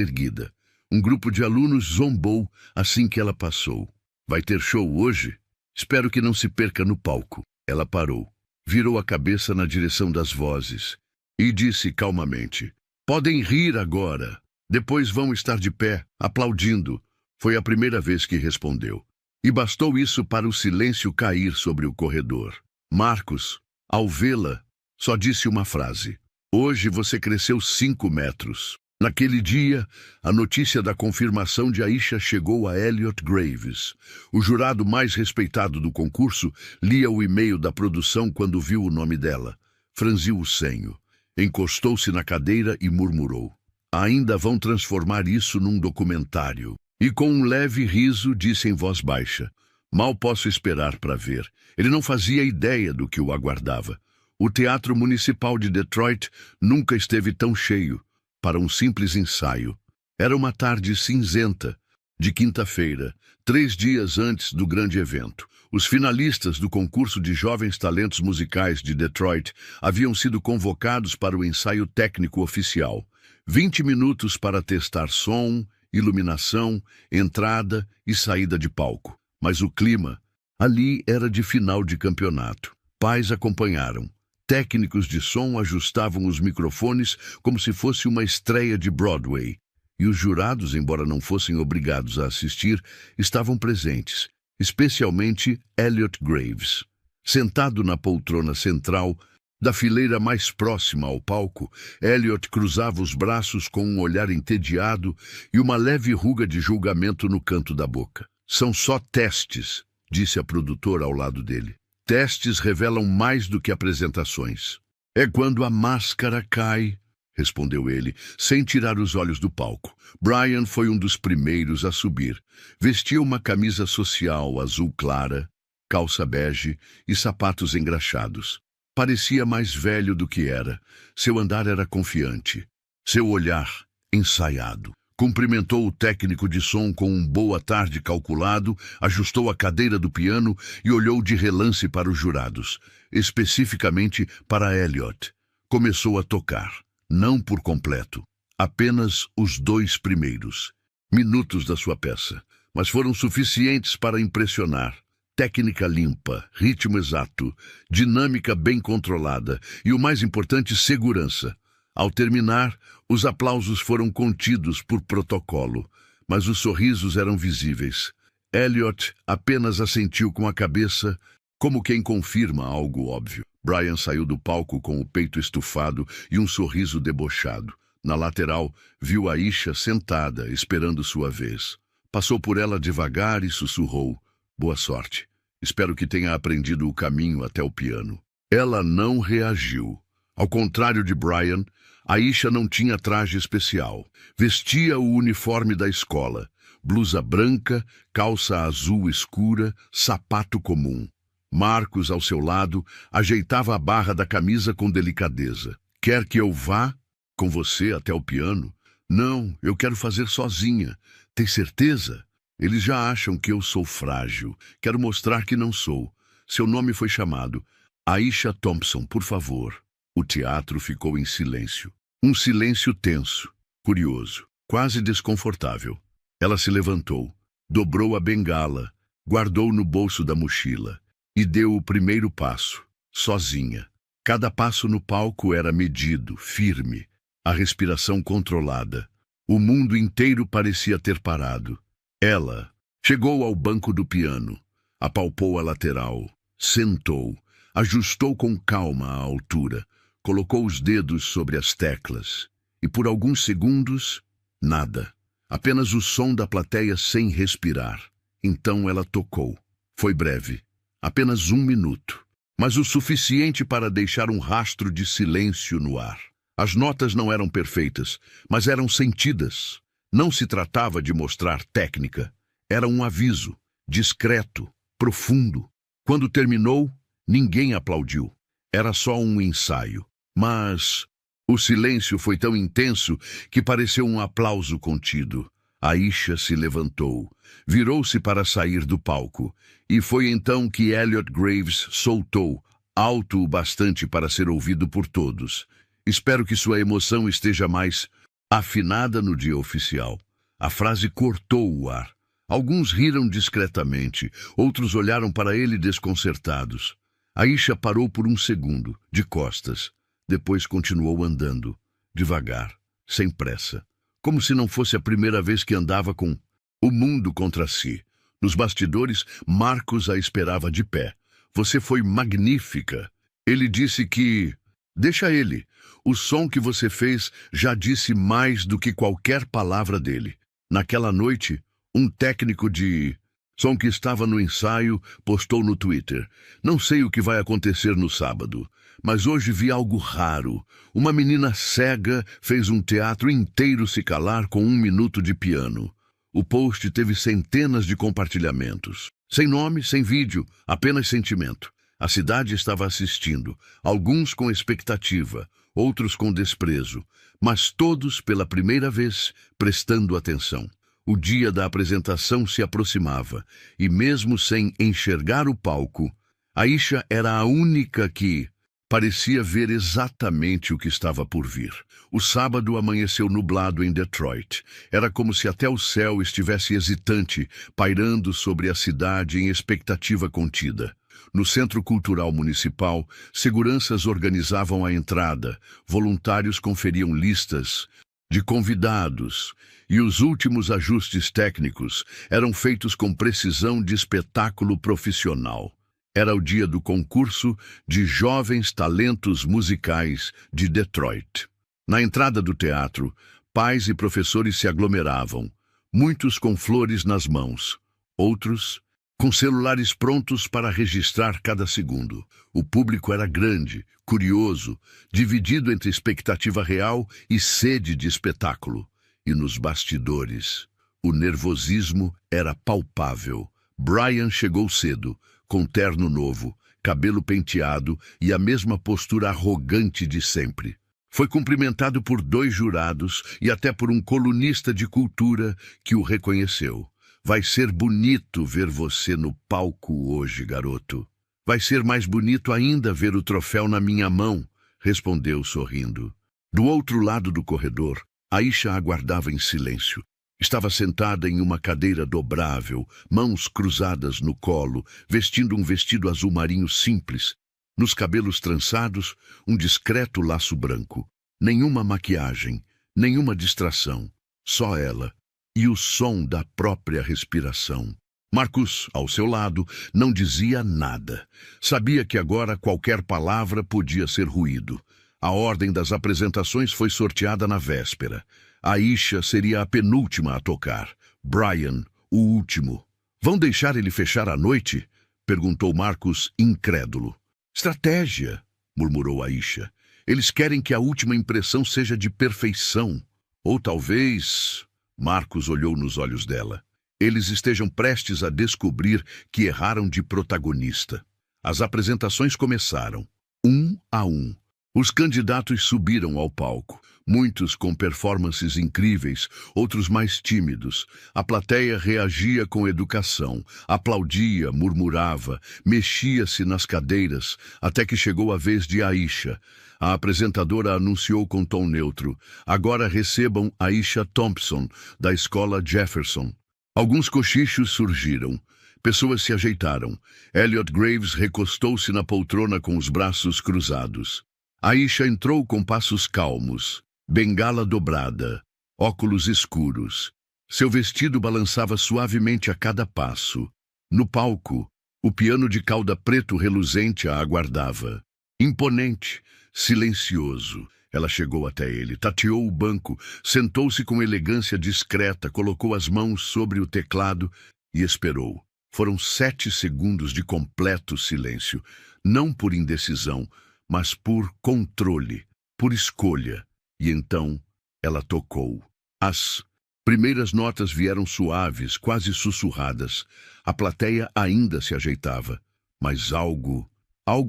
S1: erguida. Um grupo de alunos zombou assim que ela passou. "Vai ter show hoje? Espero que não se perca no palco." Ela parou, virou a cabeça na direção das vozes e disse calmamente: "Podem rir agora. Depois vão estar de pé, aplaudindo." Foi a primeira vez que respondeu. E bastou isso para o silêncio cair sobre o corredor. Marcos, ao vê-la, só disse uma frase: "Hoje você cresceu 5 metros." Naquele dia, a notícia da confirmação de Aisha chegou a Elliot Graves. O jurado mais respeitado do concurso lia o e-mail da produção quando viu o nome dela. Franziu o senho, encostou-se na cadeira e murmurou: "Ainda vão transformar isso num documentário." E com um leve riso disse em voz baixa: "Mal posso esperar para ver." Ele não fazia ideia do que o aguardava. O Teatro Municipal de Detroit nunca esteve tão cheio para um simples ensaio. Era uma tarde cinzenta, de quinta-feira, 3 dias antes do grande evento. Os finalistas do concurso de jovens talentos musicais de Detroit haviam sido convocados para o ensaio técnico oficial. 20 minutos para testar som, iluminação, entrada e saída de palco. Mas o clima ali era de final de campeonato. Pais acompanharam. Técnicos de som ajustavam os microfones como se fosse uma estreia de Broadway. E os jurados, embora não fossem obrigados a assistir, estavam presentes, especialmente Elliot Graves. Sentado na poltrona central da fileira mais próxima ao palco, Elliot cruzava os braços com um olhar entediado e uma leve ruga de julgamento no canto da boca. São só testes, disse a produtora ao lado dele. Testes revelam mais do que apresentações. É quando a máscara cai, respondeu ele, sem tirar os olhos do palco. Brian foi um dos primeiros a subir. Vestia uma camisa social azul clara, calça bege e sapatos engraxados. Parecia mais velho do que era. Seu andar era confiante. Seu olhar, ensaiado. Cumprimentou o técnico de som com um boa tarde calculado, ajustou a cadeira do piano e olhou de relance para os jurados, especificamente para Elliot. Começou a tocar, não por completo, apenas os 2 primeiros minutos da sua peça, mas foram suficientes para impressionar. Técnica limpa, ritmo exato, dinâmica bem controlada e, o mais importante, segurança. Ao terminar, os aplausos foram contidos por protocolo, mas os sorrisos eram visíveis. Elliot apenas assentiu com a cabeça, como quem confirma algo óbvio. Brian saiu do palco com o peito estufado e um sorriso debochado. Na lateral, viu Aisha sentada, esperando sua vez. Passou por ela devagar e sussurrou: "Boa sorte. Espero que tenha aprendido o caminho até o piano." Ela não reagiu. Ao contrário de Brian, Aisha não tinha traje especial. Vestia o uniforme da escola, blusa branca, calça azul escura, sapato comum. Marcos, ao seu lado, ajeitava a barra da camisa com delicadeza. "Quer que eu vá com você até o piano?" "Não, eu quero fazer sozinha." "Tem certeza?" "Eles já acham que eu sou frágil. Quero mostrar que não sou." Seu nome foi chamado. "Aisha Thompson, por favor." O teatro ficou em silêncio. Um silêncio tenso, curioso, quase desconfortável. Ela se levantou, dobrou a bengala, guardou no bolso da mochila e deu o primeiro passo, sozinha. Cada passo no palco era medido, firme, a respiração controlada. O mundo inteiro parecia ter parado. Ela chegou ao banco do piano, apalpou a lateral, sentou, ajustou com calma a altura, colocou os dedos sobre as teclas e, por alguns segundos, nada. Apenas o som da plateia sem respirar. Então ela tocou. Foi breve, apenas 1 minuto, mas o suficiente para deixar um rastro de silêncio no ar. As notas não eram perfeitas, mas eram sentidas. Não se tratava de mostrar técnica. Era um aviso, discreto, profundo. Quando terminou, ninguém aplaudiu. Era só um ensaio. Mas o silêncio foi tão intenso que pareceu um aplauso contido. Aisha se levantou, virou-se para sair do palco, e foi então que Elliot Graves soltou, alto o bastante para ser ouvido por todos: "Espero que sua emoção esteja mais afinada no dia oficial." A frase cortou o ar. Alguns riram discretamente, outros olharam para ele desconcertados. Aisha parou por um segundo, de costas. Depois continuou andando, devagar, sem pressa, como se não fosse a primeira vez que andava com o mundo contra si. Nos bastidores, Marcos a esperava de pé. "Você foi magnífica." Ele disse que... "Deixa ele. O som que você fez já disse mais do que qualquer palavra dele." Naquela noite, um técnico de som que estava no ensaio postou no Twitter: "Não sei o que vai acontecer no sábado, mas hoje vi algo raro. Uma menina cega fez um teatro inteiro se calar com 1 minuto de piano." O post teve centenas de compartilhamentos. Sem nome, sem vídeo, apenas sentimento. A cidade estava assistindo, alguns com expectativa, outros com desprezo, mas todos, pela primeira vez, prestando atenção. O dia da apresentação se aproximava, e mesmo sem enxergar o palco, Aisha era a única que parecia ver exatamente o que estava por vir. O sábado amanheceu nublado em Detroit. Era como se até o céu estivesse hesitante, pairando sobre a cidade em expectativa contida. No Centro Cultural Municipal, seguranças organizavam a entrada, voluntários conferiam listas de convidados, e os últimos ajustes técnicos eram feitos com precisão de espetáculo profissional. Era o dia do concurso de jovens talentos musicais de Detroit. Na entrada do teatro, pais e professores se aglomeravam, muitos com flores nas mãos, outros com celulares prontos para registrar cada segundo. O público era grande, curioso, dividido entre expectativa real e sede de espetáculo. E nos bastidores, o nervosismo era palpável. Brian chegou cedo, com terno novo, cabelo penteado e a mesma postura arrogante de sempre. Foi cumprimentado por 2 jurados e até por um colunista de cultura que o reconheceu. Vai ser bonito ver você no palco hoje, garoto. Vai ser mais bonito ainda ver o troféu na minha mão, respondeu sorrindo. Do outro lado do corredor, Aisha aguardava em silêncio. Estava sentada em uma cadeira dobrável, mãos cruzadas no colo, vestindo um vestido azul marinho simples. Nos cabelos trançados, um discreto laço branco. Nenhuma maquiagem, nenhuma distração. Só ela. E o som da própria respiração. Marcus, ao seu lado, não dizia nada. Sabia que agora qualquer palavra podia ser ruído. A ordem das apresentações foi sorteada na véspera. Aisha seria a penúltima a tocar. Brian, o último. Vão deixar ele fechar a noite? Perguntou Marcus, incrédulo. Estratégia, murmurou Aisha. Eles querem que a última impressão seja de perfeição. Ou talvez... Marcus olhou nos olhos dela. Eles estejam prestes a descobrir que erraram de protagonista. As apresentações começaram, um a um. Os candidatos subiram ao palco, muitos com performances incríveis, outros mais tímidos. A plateia reagia com educação, aplaudia, murmurava, mexia-se nas cadeiras, até que chegou a vez de Aisha. A apresentadora anunciou com tom neutro: agora recebam Aisha Thompson, da escola Jefferson. Alguns cochichos surgiram. Pessoas se ajeitaram. Elliot Graves recostou-se na poltrona com os braços cruzados. Aisha entrou com passos calmos, bengala dobrada, óculos escuros. Seu vestido balançava suavemente a cada passo. No palco, o piano de cauda preto reluzente a aguardava. Imponente, silencioso. Ela chegou até ele, tateou o banco, sentou-se com elegância discreta, colocou as mãos sobre o teclado e esperou. Foram 7 segundos de completo silêncio, não por indecisão, mas por controle, por escolha. E então ela tocou. As primeiras notas vieram suaves, quase sussurradas. A plateia ainda se ajeitava, mas algo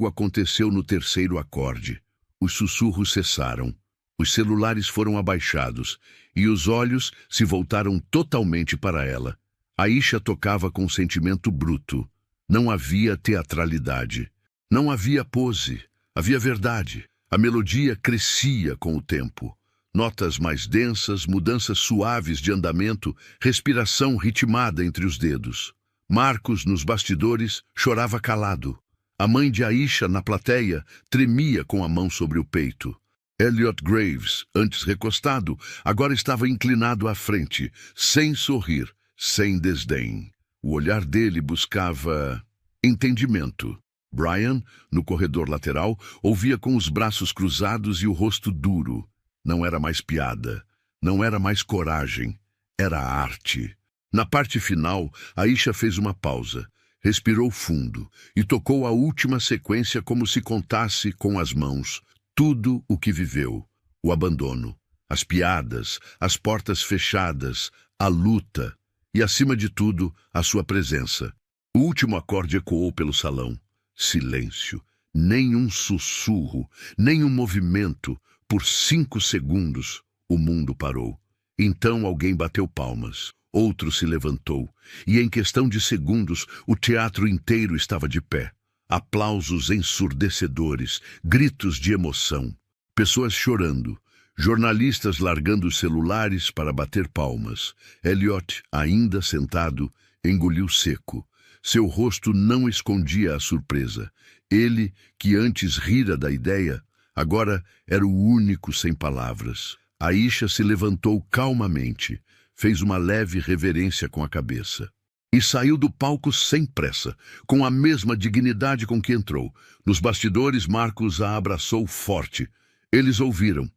S1: aconteceu no terceiro acorde. Os sussurros cessaram, os celulares foram abaixados e os olhos se voltaram totalmente para ela. Aisha tocava com sentimento bruto. Não havia teatralidade, não havia pose, havia verdade. A melodia crescia com o tempo. Notas mais densas, mudanças suaves de andamento, respiração ritmada entre os dedos. Marcus, nos bastidores, chorava calado. A mãe de Aisha, na plateia, tremia com a mão sobre o peito. Elliot Graves, antes recostado, agora estava inclinado à frente, sem sorrir, sem desdém. O olhar dele buscava entendimento. Brian, no corredor lateral, ouvia com os braços cruzados e o rosto duro. Não era mais piada, não era mais coragem, era arte. Na parte final, Aisha fez uma pausa. Respirou fundo e tocou a última sequência como se contasse com as mãos tudo o que viveu, o abandono, as piadas, as portas fechadas, a luta e, acima de tudo, a sua presença. O último acorde ecoou pelo salão. Silêncio, nem um sussurro, nem um movimento. Por 5 segundos, o mundo parou. Então alguém bateu palmas. Outro se levantou, e em questão de segundos o teatro inteiro estava de pé. Aplausos ensurdecedores, gritos de emoção, pessoas chorando, jornalistas largando os celulares para bater palmas. Elliot, ainda sentado, engoliu seco. Seu rosto não escondia a surpresa. Ele, que antes rira da ideia, agora era o único sem palavras. Aisha se levantou calmamente. Fez uma leve reverência com a cabeça. e saiu do palco sem pressa, com a mesma dignidade com que entrou. Nos bastidores, Marcus a abraçou forte. Eles ouviram,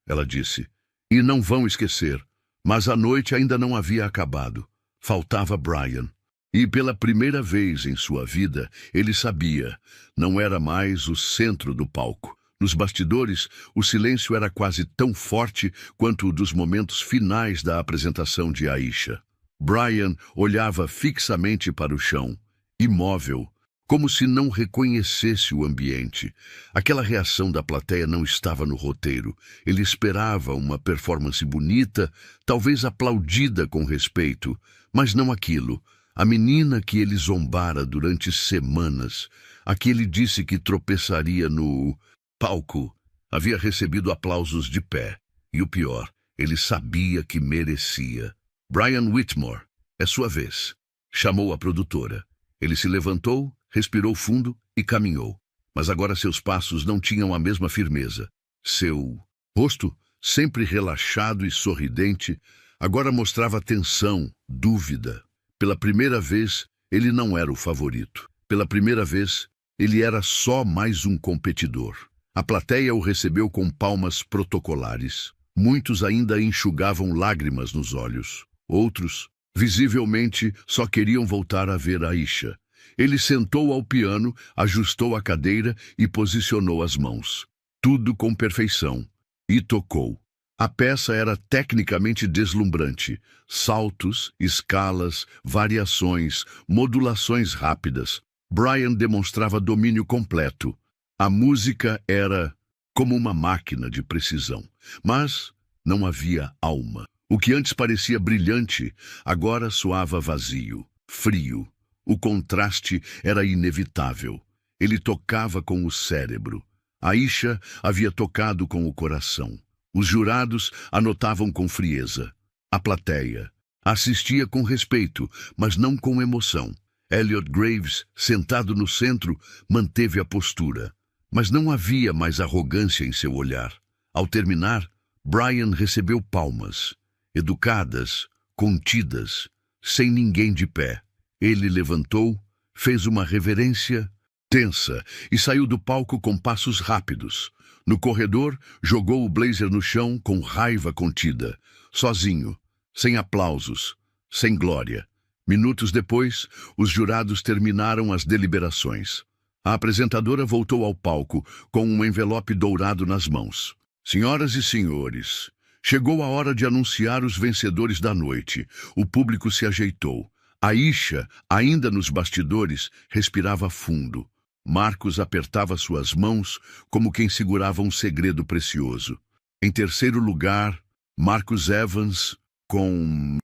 S1: ela disse, e não vão esquecer. Mas a noite ainda não havia acabado. Faltava Brian. E pela primeira vez em sua vida, ele sabia, não era mais o centro do palco. Nos bastidores, o silêncio era quase tão forte quanto o dos momentos finais da apresentação de Aisha. Brian olhava fixamente para o chão, imóvel, como se não reconhecesse o ambiente. Aquela reação da plateia não estava no roteiro. Ele esperava uma performance bonita, talvez aplaudida com respeito, mas não aquilo. A menina que ele zombara durante semanas, a que ele disse que tropeçaria no palco, havia recebido aplausos de pé. E o pior, ele sabia que merecia. Brian Whitmore, é sua vez, chamou a produtora. Ele se levantou, respirou fundo e caminhou. Mas agora seus passos não tinham a mesma firmeza. Seu rosto, sempre relaxado e sorridente, agora mostrava tensão, dúvida. Pela primeira vez, ele não era o favorito. Pela primeira vez, ele era só mais um competidor. A plateia o recebeu com palmas protocolares. Muitos ainda enxugavam lágrimas nos olhos. Outros, visivelmente, só queriam voltar a ver Aisha. Ele sentou ao piano, ajustou a cadeira e posicionou as mãos. Tudo com perfeição. E tocou. A peça era tecnicamente deslumbrante. Saltos, escalas, variações, modulações rápidas. Brian demonstrava domínio completo. A música era como uma máquina de precisão. Mas não havia alma. O que antes parecia brilhante, agora soava vazio, frio. O contraste era inevitável. Ele tocava com o cérebro. Aisha havia tocado com o coração. Os jurados anotavam com frieza. A plateia assistia com respeito, mas não com emoção. Elliot Graves, sentado no centro, manteve a postura. Mas não havia mais arrogância em seu olhar. Ao terminar, Brian recebeu palmas. Educadas, contidas, sem ninguém de pé. Ele levantou, fez uma reverência tensa e saiu do palco com passos rápidos. No corredor, jogou o blazer no chão com raiva contida. Sozinho, sem aplausos, sem glória. Minutos depois, os jurados terminaram as deliberações. A apresentadora voltou ao palco com um envelope dourado nas mãos. Senhoras e senhores, chegou a hora de anunciar os vencedores da noite. O público se ajeitou. Aisha, ainda nos bastidores, respirava fundo. Marcus apertava suas mãos como quem segurava um segredo precioso. Em terceiro lugar, Marcus Evans, com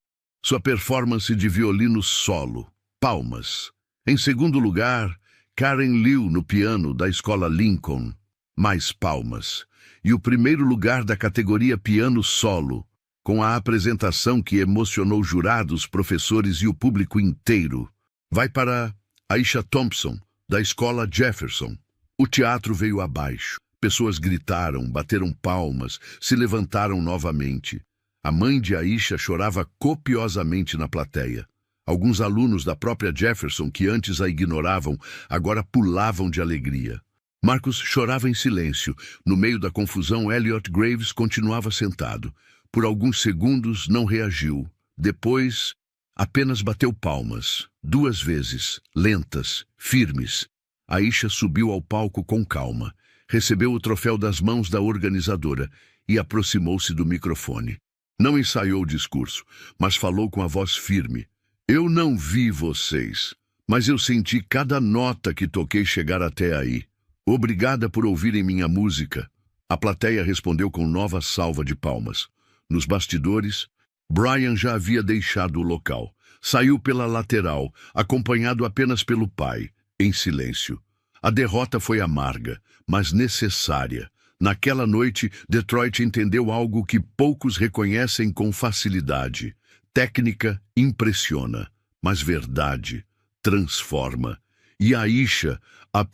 S1: sua performance de violino solo. Palmas. Em segundo lugar, Karen Liu no piano da Escola Lincoln. Mais palmas. E o primeiro lugar da categoria piano solo, com a apresentação que emocionou jurados, professores e o público inteiro, vai para Aisha Thompson, da Escola Jefferson. O teatro veio abaixo. Pessoas gritaram, bateram palmas, se levantaram novamente. A mãe de Aisha chorava copiosamente na plateia. Alguns alunos da própria Jefferson, que antes a ignoravam, agora pulavam de alegria. Marcus chorava em silêncio. No meio da confusão, Elliot Graves continuava sentado. Por alguns segundos não reagiu. Depois, apenas bateu palmas. 2 vezes, lentas, firmes. Aisha subiu ao palco com calma. Recebeu o troféu das mãos da organizadora e aproximou-se do microfone. Não ensaiou o discurso, mas falou com a voz firme. Eu não vi vocês, mas eu senti cada nota que toquei chegar até aí. Obrigada por ouvirem minha música. A plateia respondeu com nova salva de palmas. Nos bastidores, Brian já havia deixado o local. Saiu pela lateral, acompanhado apenas pelo pai, em silêncio. A derrota foi amarga, mas necessária. Naquela noite, Detroit entendeu algo que poucos reconhecem com facilidade. Técnica impressiona, mas verdade transforma. E Aisha, a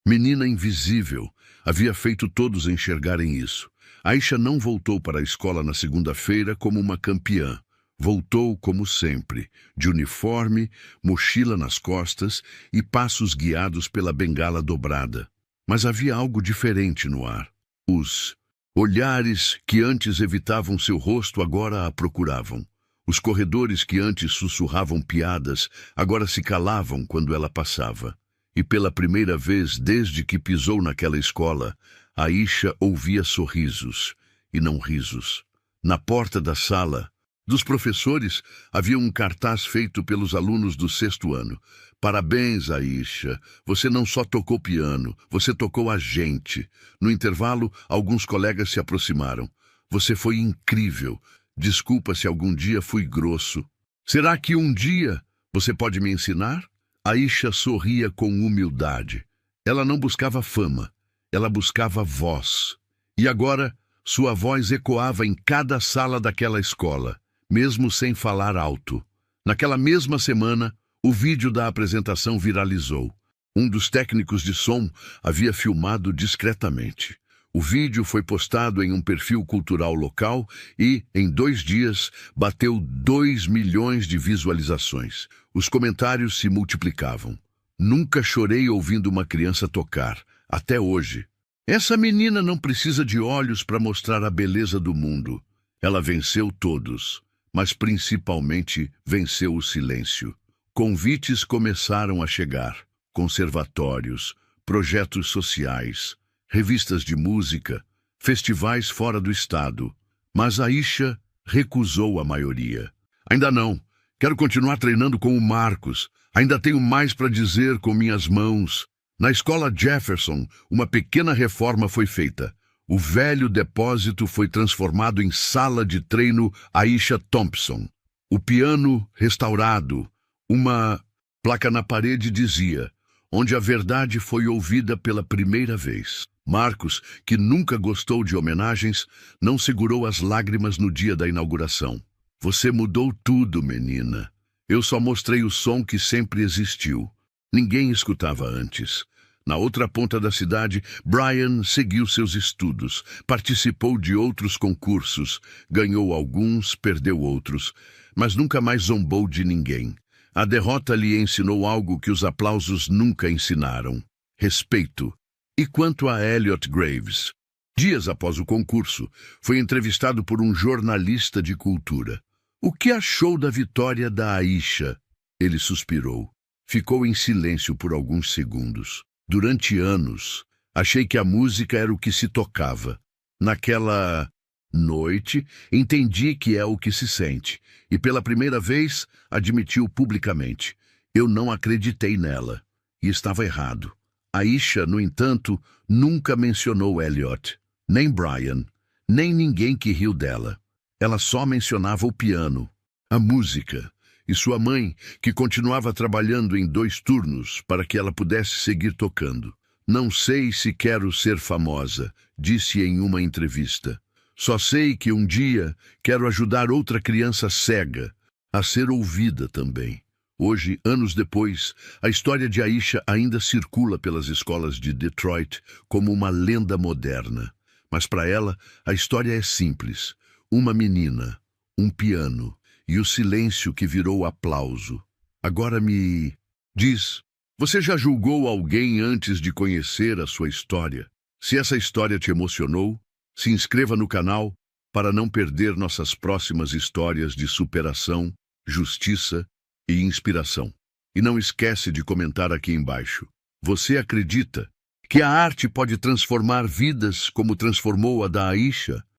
S1: menina invisível, havia feito todos enxergarem isso. Aisha não voltou para a escola na segunda-feira como uma campeã. Voltou como sempre, de uniforme, mochila nas costas e passos guiados pela bengala dobrada. Mas havia algo diferente no ar. Os olhares que antes evitavam seu rosto agora a procuravam. Os corredores que antes sussurravam piadas agora se calavam quando ela passava. E pela primeira vez desde que pisou naquela escola, Aisha ouvia sorrisos e não risos. Na porta da sala dos professores havia um cartaz feito pelos alunos do 6º ano. Parabéns, Aisha. Você não só tocou piano, você tocou a gente. No intervalo, alguns colegas se aproximaram. Você foi incrível. Desculpa se algum dia fui grosso. Será que um dia você pode me ensinar? Aisha sorria com humildade. Ela não buscava fama, ela buscava voz. E agora, sua voz ecoava em cada sala daquela escola, mesmo sem falar alto. Naquela mesma semana, o vídeo da apresentação viralizou. Um dos técnicos de som havia filmado discretamente. O vídeo foi postado em um perfil cultural local e, em 2 dias, bateu 2 milhões de visualizações. Os comentários se multiplicavam. Nunca chorei ouvindo uma criança tocar, até hoje. Essa menina não precisa de olhos para mostrar a beleza do mundo. Ela venceu todos, mas principalmente venceu o silêncio. Convites começaram a chegar. Conservatórios, projetos sociais, revistas de música, festivais fora do estado. Mas Aisha recusou a maioria. Ainda não. Quero continuar treinando com o Marcos. Ainda tenho mais para dizer com minhas mãos. Na escola Jefferson, uma pequena reforma foi feita. O velho depósito foi transformado em sala de treino Aisha Thompson. O piano restaurado. Uma placa na parede dizia: onde a verdade foi ouvida pela primeira vez. Marcos, que nunca gostou de homenagens, não segurou as lágrimas no dia da inauguração. Você mudou tudo, menina. Eu só mostrei o som que sempre existiu. Ninguém escutava antes. Na outra ponta da cidade, Brian seguiu seus estudos, participou de outros concursos, ganhou alguns, perdeu outros, mas nunca mais zombou de ninguém. A derrota lhe ensinou algo que os aplausos nunca ensinaram: respeito. E quanto a Elliot Graves? Dias após o concurso, foi entrevistado por um jornalista de cultura. O que achou da vitória da Aisha? Ele suspirou. Ficou em silêncio por alguns segundos. Durante anos, achei que a música era o que se tocava. Naquela noite, entendi que é o que se sente. E pela primeira vez, admitiu publicamente: eu não acreditei nela. E estava errado. Aisha, no entanto, nunca mencionou Elliot, nem Brian, nem ninguém que riu dela. Ela só mencionava o piano, a música, e sua mãe, que continuava trabalhando em 2 turnos para que ela pudesse seguir tocando. Não sei se quero ser famosa, disse em uma entrevista. Só sei que um dia quero ajudar outra criança cega a ser ouvida também. Hoje, anos depois, a história de Aisha ainda circula pelas escolas de Detroit como uma lenda moderna. Mas para ela, a história é simples. Uma menina, um piano e o silêncio que virou aplauso. Agora me diz, você já julgou alguém antes de conhecer a sua história? Se essa história te emocionou, se inscreva no canal para não perder nossas próximas histórias de superação, justiça e inspiração. E não esquece de comentar aqui embaixo. Você acredita que a arte pode transformar vidas como transformou a da Aisha?